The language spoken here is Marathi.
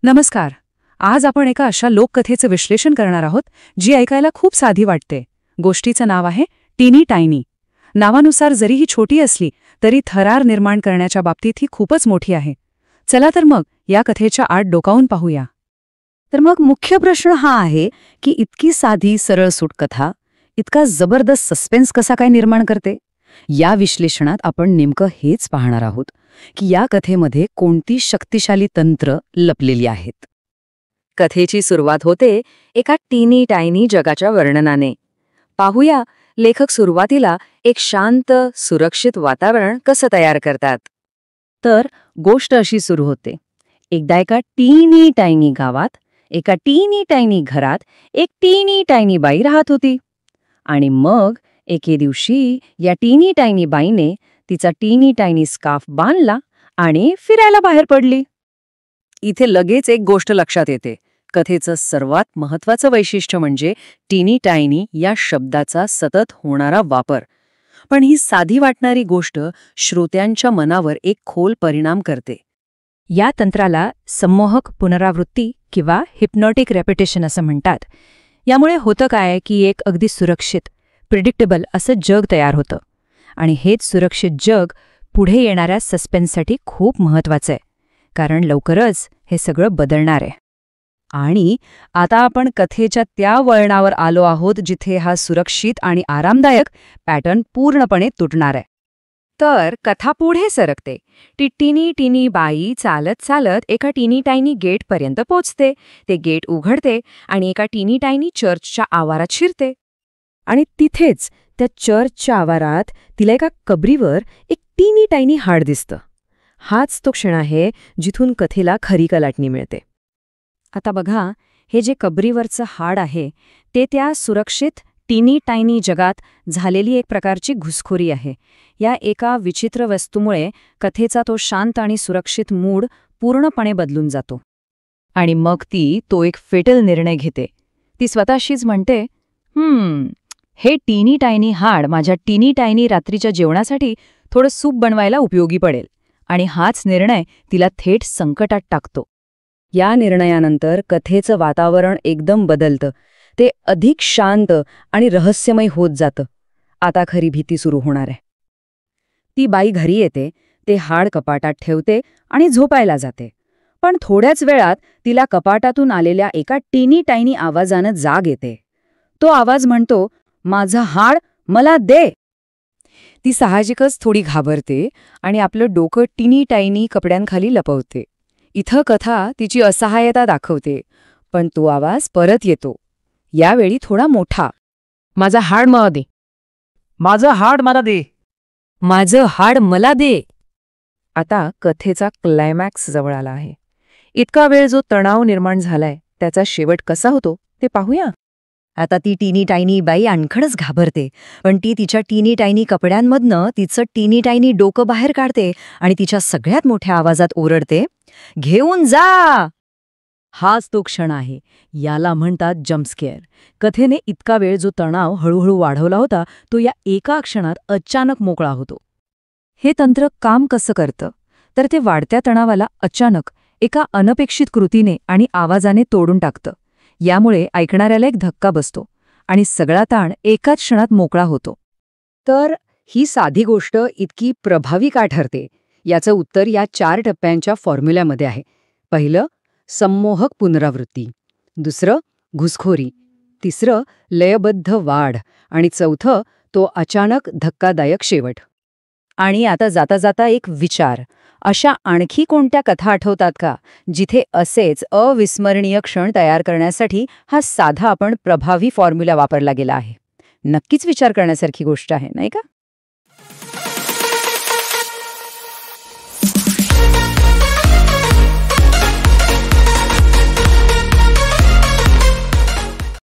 नमस्कार. आज आपण एका अशा लोककथेचं विश्लेषण करणार आहोत जी ऐकायला खूप साधी वाटते. गोष्टीचं नाव आहे टीनी टायनी. नावानुसार जरी ही छोटी असली तरी थरार निर्माण करण्याच्या बाबतीत ही खूपच मोठी आहे. चला तर मग या कथेच्या आत डोकावून पाहूया. तर मग मुख्य प्रश्न हा आहे की इतकी साधी सरळसूट कथा इतका जबरदस्त सस्पेन्स कसा काय निर्माण करते. या विश्लेषणात आपण नेमकं हेच पाहणार आहोत की या कथेमध्ये कोणती शक्तिशाली तंत्र लपलेली आहेत. कथेची सुरुवात होते एका टीनी टायनी जगाच्या वर्णनाने. पाहूया लेखक सुरुवातीला एक शांत सुरक्षित वातावरण कसं तयार करतात. तर गोष्ट अशी सुरू होते. एकदा एका टीनी टायनी गावात एका टीनी टायनी घरात एक टीनी टायनी बाई राहत होती. आणि मग एके दिवशी या टीनी टायनी बाईने तिचा टीनी टायनी स्कार्फ बांधला आणि फिरायला बाहेर पडली. इथे लगेच एक गोष्ट लक्षात येते. कथेचं सर्वात महत्त्वाचं वैशिष्ट्य म्हणजे टीनी टायनी या शब्दाचा सतत होणारा वापर. पण ही साधी वाटणारी गोष्ट श्रोत्यांच्या मनावर एक खोल परिणाम करते. या तंत्राला संमोहक पुनरावृत्ती किंवा हिप्नॉटिक रेपिटेशन असं म्हणतात. यामुळे होतं काय की एक अगदी सुरक्षित प्रिडिक्टेबल असं जग तयार होतं. आणि हेच सुरक्षित जग पुढे येणाऱ्या सस्पेन्ससाठी खूप महत्त्वाचं आहे, कारण लवकरच हे सगळं बदलणार आहे. आणि आता आपण कथेच्या त्या वळणावर आलो आहोत जिथे हा सुरक्षित आणि आरामदायक पॅटर्न पूर्णपणे तुटणार आहे. तर कथा पुढे सरकते. ती टीनी टीनी बाई चालत चालत एका टीनी टायनी गेटपर्यंत पोचते. ते गेट उघडते आणि एका टीनी टायनी चर्चच्या आवारात शिरते. आणि तिथेच त्या चर्चच्या आवारात तिला एका कबरीवर एक टीनी टायनी हाड दिसतं. हाच तो क्षण आहे जिथून कथेला खरी कलाटणी मिळते. आता बघा, हे जे कबरीवरचं हाड आहे ते त्या सुरक्षित टीनी टायनी जगात झालेली एक प्रकारची घुसखोरी आहे. या एका विचित्र वस्तूमुळे कथेचा तो शांत आणि सुरक्षित मूड पूर्णपणे बदलून जातो. आणि मग ती तो एक फेटल निर्णय घेते. ती स्वतःशीच म्हणते, हे टीनी टायनी हाड माझ्या टीनी टायनी रात्रीच्या जेवणासाठी थोडं सूप बनवायला उपयोगी पडेल. आणि हाच निर्णय तिला थेट संकटात टाकतो. या निर्णयानंतर कथेचं वातावरण एकदम बदलतं. ते अधिक शांत आणि रहस्यमय होत जातं. आता खरी भीती सुरू होणार आहे. ती बाई घरी येते, ते हाड कपाटात ठेवते आणि झोपायला जाते. पण थोड्याच वेळात तिला कपाटातून आलेल्या एका टीनी टायनी आवाजानं जाग येते. तो आवाज म्हणतो, माझं हाड मला दे. ती साहजिकच थोडी घाबरते आणि आपलं डोकं टीनी टायनी कपड्यांखाली लपवते. इथं कथा तिची असहाय्यता दाखवते. पण तो आवाज परत येतो, यावेळी थोडा मोठा. माझं हाड मला दे. माझं हाड मला दे. माझं हाड मला दे. आता कथेचा क्लायमॅक्स जवळ आला आहे. इतका वेळ जो तणाव निर्माण झालाय त्याचा शेवट कसा होतो ते पाहूया. आता ती टीनी टायनी बाई आणखीनच घाबरते. पण ती तिच्या टीनी टायनी कपड्यांमधनं तिचं टीनी टायनी डोकं बाहेर काढते आणि तिच्या सगळ्यात मोठ्या आवाजात ओरडते, घेऊन जा. हाच तो क्षण आहे. याला म्हणतात जम्पस्केअर. कथेने इतका वेळ जो तणाव हळूहळू वाढवला होता तो या एका क्षणात अचानक मोकळा होतो. हे तंत्र काम कसं करतं तर ते वाढत्या तणावाला अचानक एका अनपेक्षित कृतीने आणि आवाजाने तोडून टाकतं. यामुळे ऐकणाऱ्याला एक धक्का बसतो आणि सगळा ताण एकाच क्षणात मोकळा होतो. तर ही साधी गोष्ट इतकी प्रभावी का ठरते याचं उत्तर या 4 टप्प्यांच्या फॉर्म्युल्यामध्ये आहे. पहिलं, संमोहक पुनरावृत्ती. दुसरं, घुसखोरी. तिसरं, लयबद्ध वाढ. आणि चौथं, तो अचानक धक्कादायक शेवट. आणि आता जाता जाता एक विचार. अशा आणखी कोणत्या कथा आठवतात का जिथे असेच अविस्मरणीय क्षण तयार करण्यासाठी हा साधा पण प्रभावी फॉर्म्युला वापरला गेला आहे? नक्कीच विचार करण्यासारखी गोष्ट आहे, नाही का?